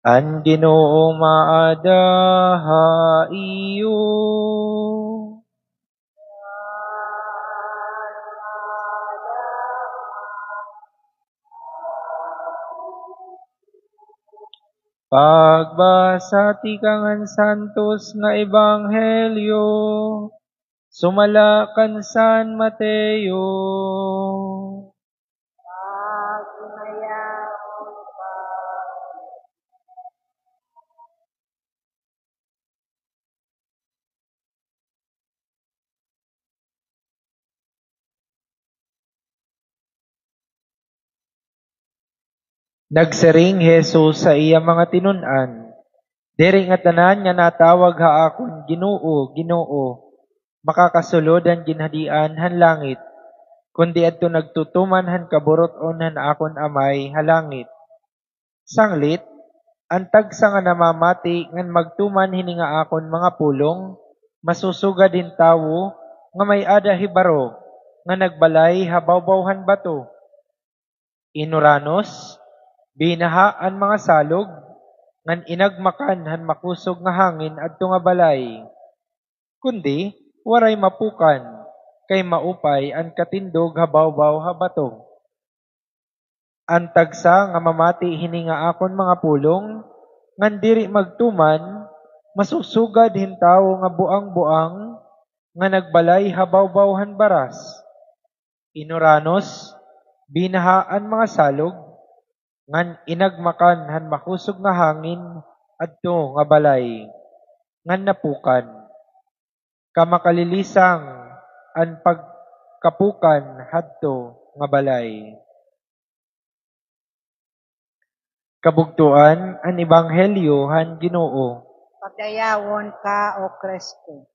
Ang Ginoo maada iyo. Pagbasa ti kangan Santos nga Ebanghelyo, sumala kan San Mateo. Nagsiring Jesus sa iya mga tinun-an, diri nga tanan nga natawag ha akon Ginoo, Ginoo, makakasulod ang ginhadian han langit, kundi adto nagtutuman han kaburoton han akon amay ha langit. Sanglit, ang tagsa nga namamati ngan magtuman hininga akon mga pulong, masusuga din tawo nga may ada hibaro nga nagbalay habawbawhan bato. Inuranos, binaha ang mga salog, ngan inagmakan han makusog nga hangin adto nga balay. Kundi, waray mapukan, kay maupay ang katindog habawbaw habato. Ang tagsa nga mamati hininga akon mga pulong, ngan diri magtuman, masusugad hintaw nga buang-buang, nga nagbalay habawbawhan baras. Inuranos, binahaan mga salog, ngan inagmakan han makusog nga hangin adto nga balay, ngan napukan. Kamakalilisang ang pagkapukan hadto nga balay. Kabugtuan ang Ebanghelyo han Ginoo. Pagdayawon ka, O Kristo.